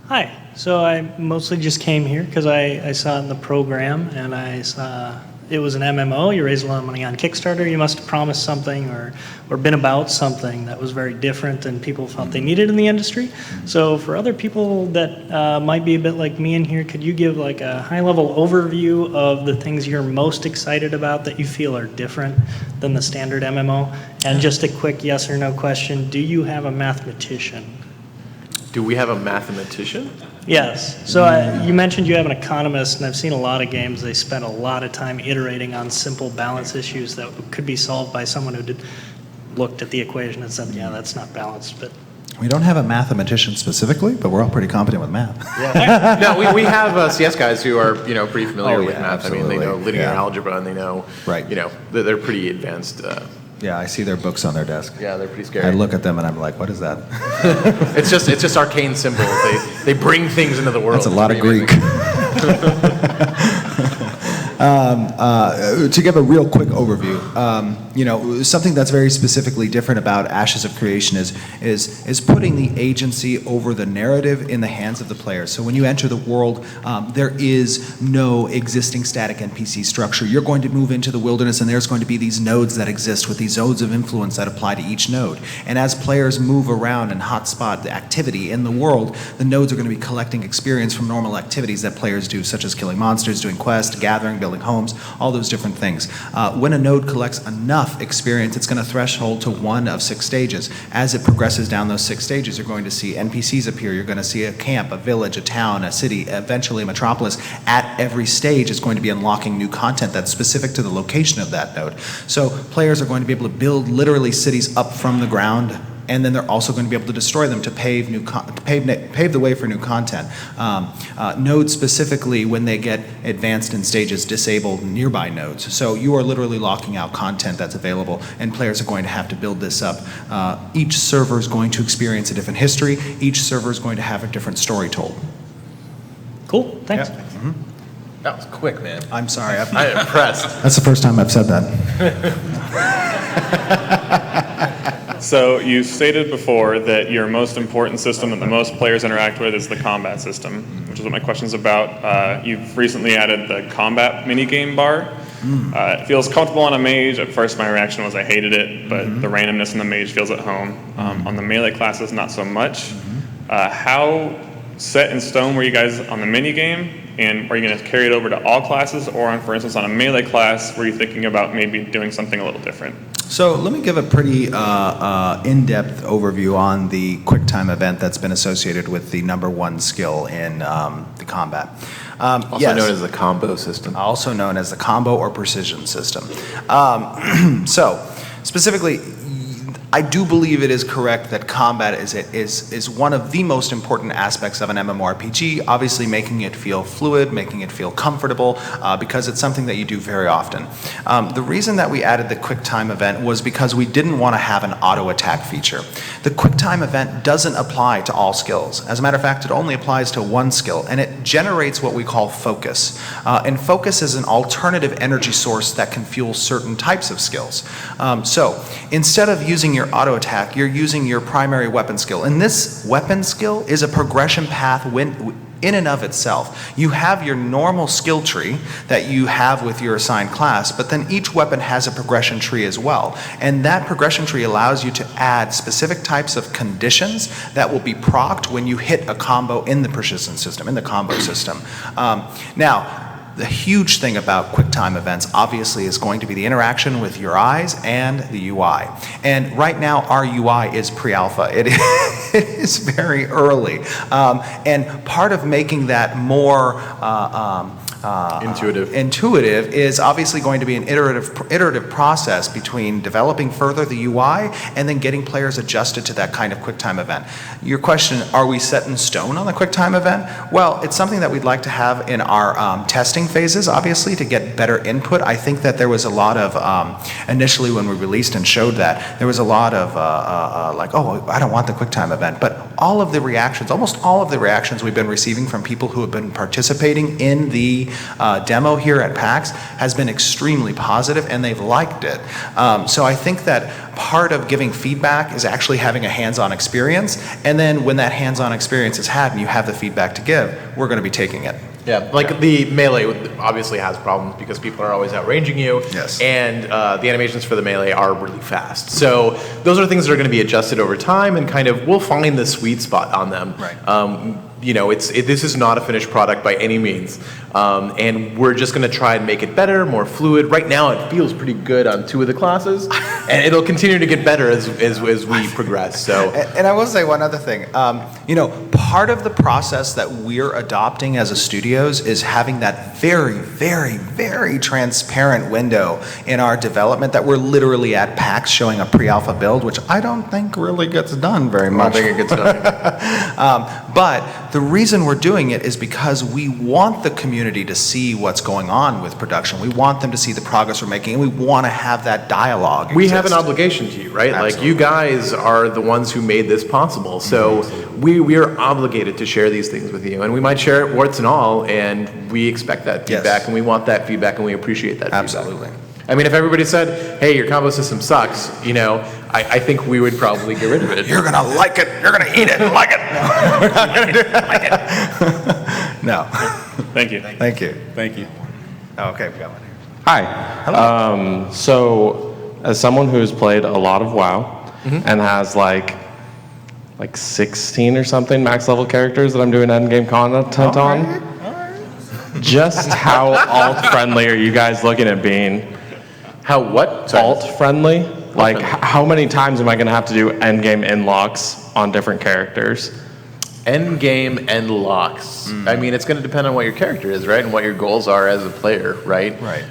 Hi. So I mostly just came here because I saw it in the program, and I saw it was an MMO. You raised a lot of money on Kickstarter. You must have promised something or been about something that was very different than people felt they needed in the industry. So for other people that might be a bit like me in here, could you give like a high-level overview of the things you're most excited about that you feel are different than the standard MMO? And just a quick yes or no question, do you have a mathematician? Do we have a mathematician? Yes. So you mentioned you have an economist, and I've seen a lot of games. They spend a lot of time iterating on simple balance issues that could be solved by someone who looked at the equation and said, yeah, that's not balanced. But We don't have a mathematician specifically, but we're all pretty competent with math. Yeah. No, we have CS guys who are pretty familiar with math. Absolutely. I mean, they know linear Yeah. algebra, and they know Right. they're pretty advanced. Yeah, I see their books on their desk. Yeah, they're pretty scary. I look at them and I'm like, what is that? It's just arcane symbols. They bring things into the world. That's a lot of It's pretty Greek. amazing. To give a real quick overview, something that's very specifically different about Ashes of Creation is putting the agency over the narrative in the hands of the player. So when you enter the world, there is no existing static NPC structure. You're going to move into the wilderness, and there's going to be these nodes that exist with these zones of influence that apply to each node. And as players move around and hotspot the activity in the world, the nodes are going to be collecting experience from normal activities that players do, such as killing monsters, doing quests, gathering, building homes, all those different things. When a node collects enough experience, it's going to threshold to one of 6 stages. As it progresses down those 6 stages, you're going to see NPCs appear. You're going to see a camp, a village, a town, a city, eventually a metropolis. At every stage is going to be unlocking new content that's specific to the location of that node. So players are going to be able to build literally cities up from the ground, and then they're also going to be able to destroy them to pave the way for new content. Nodes specifically, when they get advanced in stages, disable nearby nodes. So you are literally locking out content that's available, and players are going to have to build this up. Each server is going to experience a different history. Each server is going to have a different story told. cool, thanks. Yeah. Mm-hmm. That was quick, man. I'm sorry. I'm impressed. That's the first time I've said that. So you stated before that your most important system that the most players interact with is the combat system, which is what my question's about. You've recently added the combat minigame bar. It feels comfortable on a mage. At first my reaction was I hated it, but the randomness in the mage feels at home. On the melee classes, not so much. How set in stone were you guys on the minigame? And are you going to carry it over to all classes, or for instance, on a melee class, were you thinking about maybe doing something a little different? So let me give a pretty in-depth overview on the Quicktime event that's been associated with the #1 skill in the combat. Also yes. known as the combo system. Also known as the combo or precision system. So specifically, I do believe it is correct that combat is one of the most important aspects of an MMORPG, obviously making it feel fluid, making it feel comfortable, because it's something that you do very often. The reason that we added the Quicktime event was because we didn't want to have an auto attack feature. The Quicktime event doesn't apply to all skills. As a matter of fact, it only applies to one skill, and it generates what we call focus. And focus is an alternative energy source that can fuel certain types of skills. So instead of using your auto attack, you're using your primary weapon skill. And this weapon skill is a progression path in and of itself. You have your normal skill tree that you have with your assigned class, but then each weapon has a progression tree as well. And that progression tree allows you to add specific types of conditions that will be procced when you hit a combo in the precision system, in the combo system. Now, the huge thing about QuickTime events obviously is going to be the interaction with your eyes and the UI. And right now our UI is pre-alpha. It is very early. And part of making that more intuitive is obviously going to be an iterative process between developing further the UI and then getting players adjusted to that kind of QuickTime event. Your question, are we set in stone on the QuickTime event? Well, it's something that we'd like to have in our testing phases, obviously, to get better input. I think that there was a lot of, initially when we released and showed that, there was a lot of like, oh, I don't want the QuickTime event. But all of the reactions, almost all of the reactions we've been receiving from people who have been participating in the demo here at PAX has been extremely positive, and they've liked it. So I think that part of giving feedback is actually having a hands-on experience, and then when that hands-on experience is had and you have the feedback to give, we're going to be taking it. Yeah, like the melee obviously has problems because people are always outranging you. Yes. And the animations for the melee are really fast. So those are things that are going to be adjusted over time, and kind of we'll find the sweet spot on them. Right. You know, this is not a finished product by any means, and we're just going to try and make it better, more fluid. Right now, it feels pretty good on 2 of the classes, and it'll continue to get better as we progress. So, and I will say one other thing. You know, part of the process that we're adopting as a studios is having that very, very, very transparent window in our development that we're literally at PAX showing a pre-alpha build, which I don't think really gets done very much. I don't think it gets done. But the reason we're doing it is because we want the community to see what's going on with production. We want them to see the progress we're making, and we want to have that dialogue. We have an obligation to you, right? Absolutely. Like, you guys are the ones who made this possible. So we are obligated to share these things with you, and we might share it warts and all, and we expect that feedback, and we want that feedback, and we appreciate that feedback. Absolutely. I mean, if everybody said, hey, your combo system sucks, you know, I think we would probably get rid of it. You're going to like it. You're going to eat it. Like it. No, we're not going to do it. Like it. No. Thank you. Thank you. Thank you. Oh, okay, we got one here. Hi. Hello. So, as someone who's played a lot of WoW and has like 16 or something max level characters that I'm doing endgame content on, just how alt friendly are you guys looking at being? How what? Alt friendly? Like, how many times am I going to have to do endgame in-locks on different characters? End game end locks. I mean, it's going to depend on what your character is, right, and what your goals are as a player, right? Right.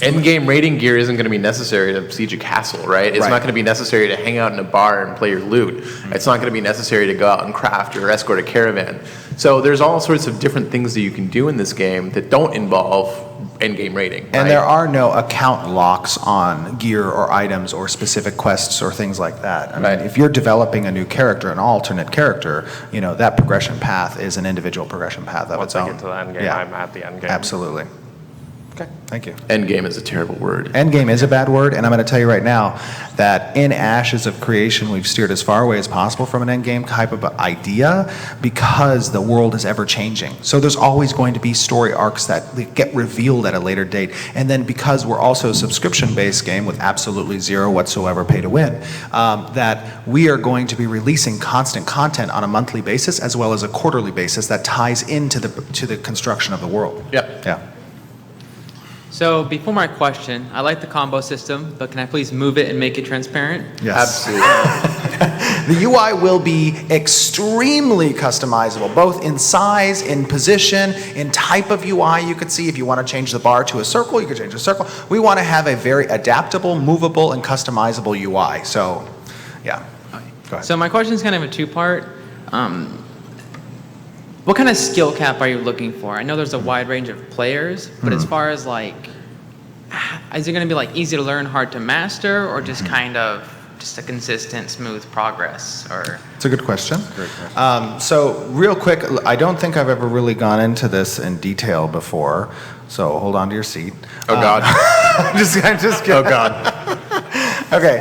End game raiding gear isn't going to be necessary to siege a castle, right? It's not going to be necessary to hang out in a bar and play your loot. It's not going to be necessary to go out and craft or escort a caravan. So there's all sorts of different things that you can do in this game that don't involve end-game raiding. And there are no account locks on gear or items or specific quests or things like that. I mean, if you're developing a new character, an alternate character, you know, that progression path is an individual progression path of its own. Once I get to the end game, I'm at the end game. Absolutely. Okay, thank you. End game is a terrible word. Endgame is a bad word, and I'm going to tell you right now that in Ashes of Creation, we've steered as far away as possible from an endgame type of idea because the world is ever changing. So there's always going to be story arcs that get revealed at a later date. And then because we're also a subscription-based game with absolutely zero whatsoever pay to win, that we are going to be releasing constant content on a monthly basis as well as a quarterly basis that ties into the construction of the world. Yep. Yeah. So before my question, I like the combo system, but can I please move it and make it transparent? Yes. Absolutely. The UI will be extremely customizable, both in size, in position, in type of UI you could see. If you want to change the bar to a circle, you could change a circle. We want to have a very adaptable, movable, and customizable UI. So, yeah. Go ahead. So my question is kind of a two-part. What kind of skill cap are you looking for? I know there's a wide range of players, but as far as like, is it going to be like easy to learn, hard to master, or just kind of just a consistent, smooth progress? Or it's a good question. So real quick, I don't think I've ever really gone into this in detail before. So hold on to your seat. Oh God. I'm just kidding. Oh God. Okay.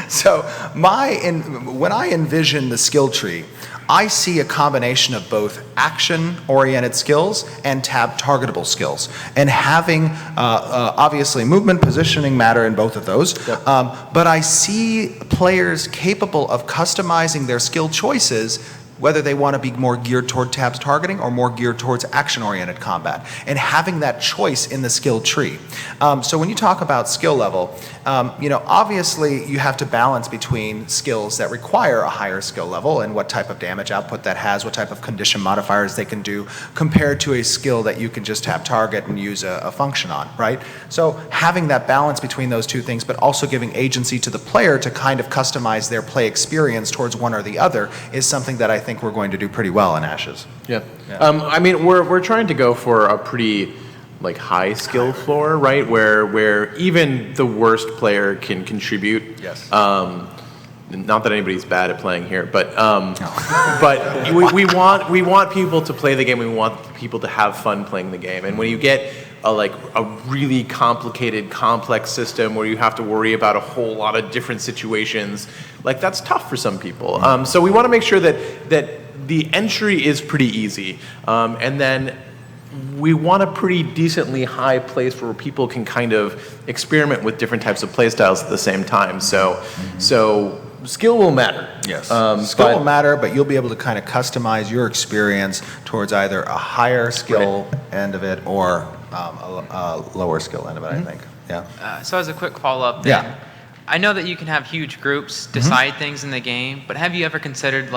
So when I envision the skill tree, I see a combination of both action-oriented skills and tab-targetable skills. And having, obviously, movement, positioning matter in both of those. Yep. But I see players capable of customizing their skill choices whether they want to be more geared toward tabs targeting or more geared towards action-oriented combat, and having that choice in the skill tree. So when you talk about skill level, obviously you have to balance between skills that require a higher skill level and what type of damage output that has, what type of condition modifiers they can do, compared to a skill that you can just tap target and use a function on, right? So having that balance between those two things, but also giving agency to the player to kind of customize their play experience towards one or the other is something that I think we're going to do pretty well in Ashes. Yeah. I mean, we're trying to go for a pretty high skill floor, right? Where even the worst player can contribute. Yes. Not that anybody's bad at playing here, but but we want people to play the game. We want people to have fun playing the game. And when you get a really complicated, complex system where you have to worry about a whole lot of different situations, that's tough for some people. So we want to make sure that the entry is pretty easy, and then we want a pretty decently high place where people can kind of experiment with different types of play styles at the same time. So skill will matter. Yes. Skill will matter, but you'll be able to kind of customize your experience towards either a higher skill end of it or a lower skill end of it, I think. Yeah. So as a quick follow-up then, I know that you can have huge groups decide things in the game, but have you ever considered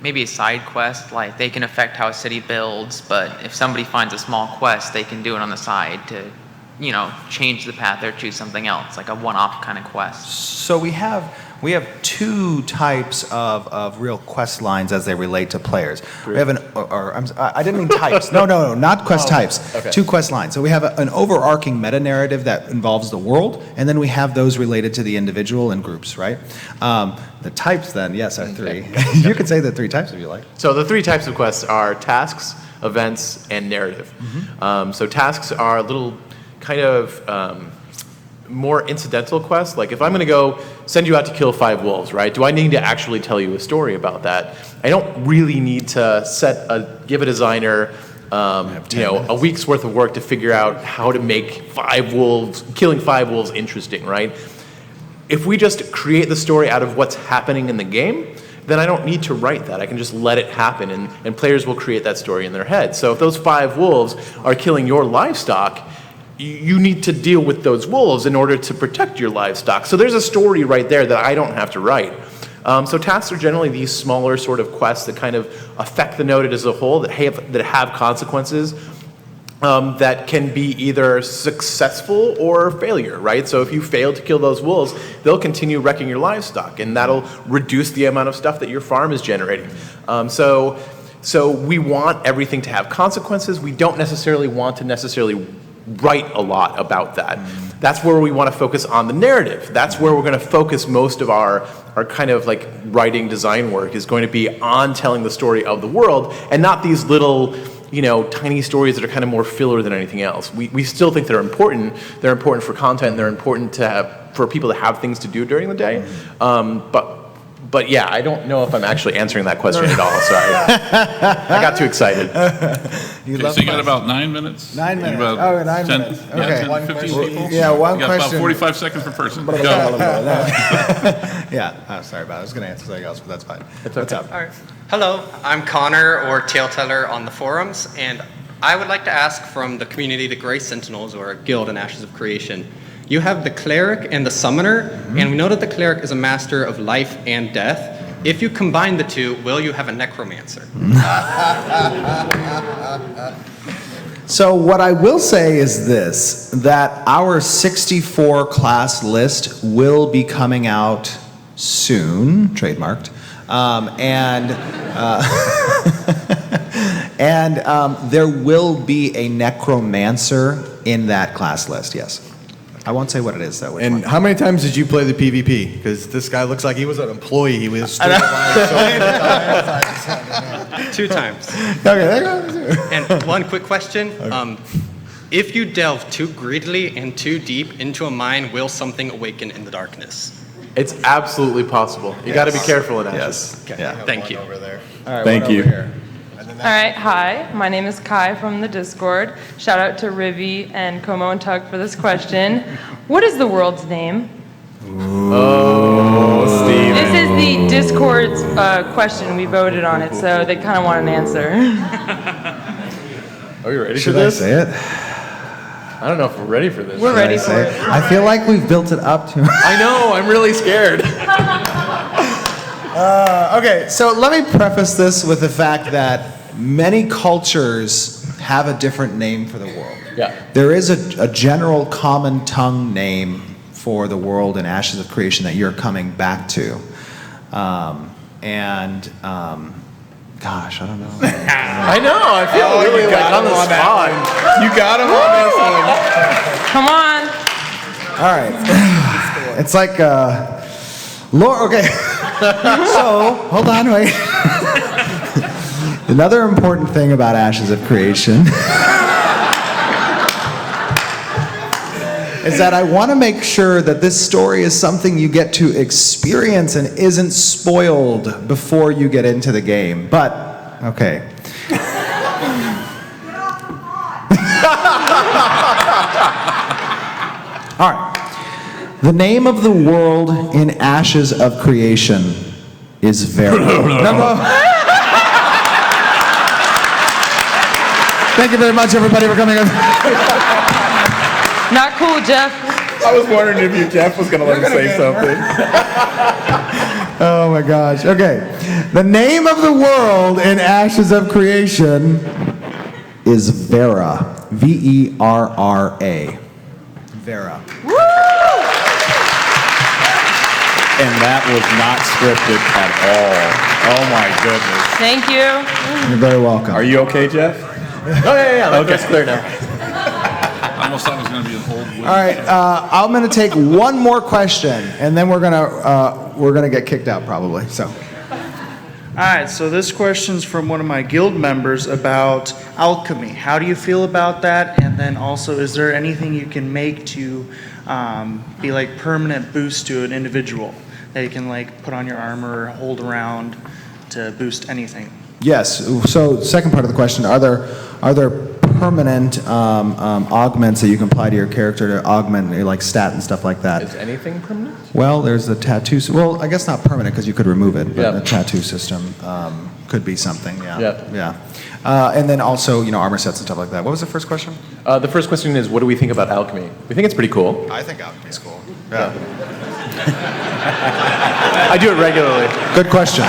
maybe a side quest, they can affect how a city builds, but if somebody finds a small quest, they can do it on the side to, change the path or choose something else, like a one-off kind of quest? So we have two types of real quest lines as they relate to players. We have I didn't mean types. No, not quest types. Okay. Two quest lines. So we have an overarching meta narrative that involves the world, and then we have those related to the individual and groups, right? The types then, yes, are three. You could say the three types if you like. So the three types of quests are tasks, events, and narrative. So tasks are a little kind of more incidental quests. Like if I'm going to go send you out to kill 5 wolves, right? Do I need to actually tell you a story about that? I don't really need to give a designer a week's worth of work to figure out how to make killing 5 wolves interesting, right? If we just create the story out of what's happening in the game, then I don't need to write that. I can just let it happen, and players will create that story in their head. So if those 5 wolves are killing your livestock, you need to deal with those wolves in order to protect your livestock. So there's a story right there that I don't have to write. So tasks are generally these smaller sort of quests that kind of affect the node as a whole, that have consequences, that can be either successful or failure, right? So if you fail to kill those wolves, they'll continue wrecking your livestock, and that'll reduce the amount of stuff that your farm is generating. So we want everything to have consequences. We don't necessarily want to write a lot about that. That's where we want to focus on the narrative. That's where we're going to focus most of our kind of writing design work is going to be on telling the story of the world, and not these little tiny stories that are kind of more filler than anything else. We still think they're important. They're important for content. They're important for people to have things to do during the day. But yeah, I don't know if I'm actually answering that question at all. Sorry. I got too excited. So you got about 9 minutes? 9 minutes. About 9 10, minutes. Yeah, Okay. 10, 15 people? Yeah, one you got question. about 45 seconds per person. Go. Yeah, sorry about it. I was going to answer something else, but that's fine. What's up? All right. Hello, I'm Connor, or Taleteller on the forums, and I would like to ask from the community, the Grey Sentinels, or a guild in Ashes of Creation. You have the Cleric and the Summoner, and we know that the Cleric is a master of life and death. If you combine the two, will you have a Necromancer? So what I will say is this, that our 64 class list will be coming out soon, trademarked, and there will be a Necromancer in that class list, yes. I won't say what it is, though. And how many times did you play the PvP? Because this guy looks like he was an employee. He was still 2 times. Okay, there you go. And one quick question. If you delve too greedily and too deep into a mine, will something awaken in the darkness? It's absolutely possible. You got to be careful in Ashes. Yes. Yeah. Thank you. Over there. All right, Thank one you. over here. All right, hi, my name is Kai from the Discord. Shout out to Rivi and Como and Tug for this question. What is the world's name? Oh, Steve. This is the the Discord's question. We voted on it, so they kind of want an answer. Are you ready Should for this? I say it? I don't know if we're ready for this. We're ready for it. I feel like we've built it up to. I know, I'm really scared. Okay, so let me preface this with the fact that many cultures have a different name for the world. Yeah. There is a general common tongue name for the world in Ashes of Creation that you're coming back to. Gosh, I don't know. I know, I feel really like on the spot. You got him on this one. Come on. All right. It's like, Lord, okay. So, hold on, wait. Another important thing about Ashes of Creation is that I want to make sure that this story is something you get to experience and isn't spoiled before you get into the game. But, okay. All right. The name of the world in Ashes of Creation is Vera. Thank you very much, everybody, for coming. Not cool, Jeff. I was wondering if Jeff was going to let him say something. Oh my gosh. Okay. The name of the world in Ashes of Creation is Vera. Verra. Vera. And that was not scripted at all. Oh my goodness. Thank you. You're very welcome. Are you okay, Jeff? Oh, yeah, okay. That's clear now. I almost thought it was going to be an old wig. All right, I'm going to take one more question, and then we're gonna get kicked out probably. So, All right, so this question's from one of my guild members about alchemy. How do you feel about that? And then also, is there anything you can make to be like permanent boost to an individual that you can like put on your armor or hold around to boost anything? yes. So, second part of the question: Are there permanent augments that you can apply to your character to augment like stat and stuff like that? Is anything permanent? Well, there's the tattoo. Well, I guess not permanent because you could remove it. But Yeah. the tattoo system could be something. Yeah. Yep. Yeah. And then also, armor sets and stuff like that. What was the first question? The first question is, what do we think about alchemy? We think it's pretty cool. I think alchemy's cool. Yeah. I do it regularly. Good question.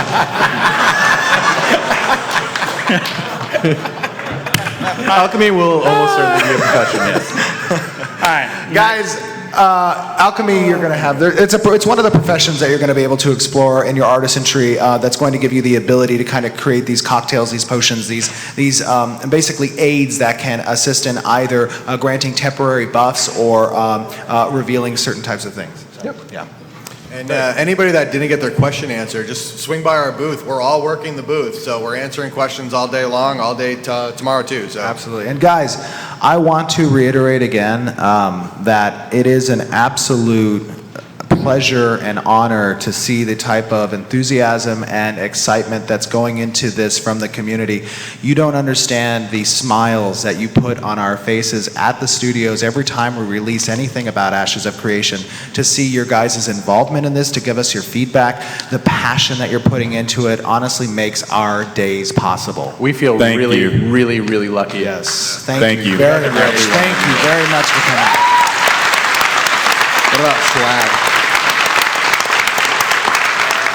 Alchemy will almost certainly be a profession, yes. All right, guys. Alchemy, you're going to have. It's one of the professions that you're going to be able to explore in your artisanry. That's going to give you the ability to kind of create these cocktails, these potions, these basically aids that can assist in either granting temporary buffs or revealing certain types of things. So, Yep. Yeah. And anybody that didn't get their question answered, just swing by our booth. We're all working the booth, so we're answering questions all day long, all day tomorrow too. So Absolutely. And guys, I want to reiterate again that it is an absolute pleasure and honor to see the type of enthusiasm and excitement that's going into this from the community. You don't understand the smiles that you put on our faces at the studios every time we release anything about Ashes of Creation. To see your guys' involvement in this, to give us your feedback, the passion that you're putting into it honestly makes our days possible. We feel really lucky. Yes. Thank you. Very much. Thank you very much for coming. What about swag?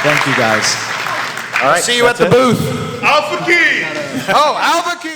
Thank you, guys. All right. See you at the booth. Alpha Key! Oh, Alpha Key!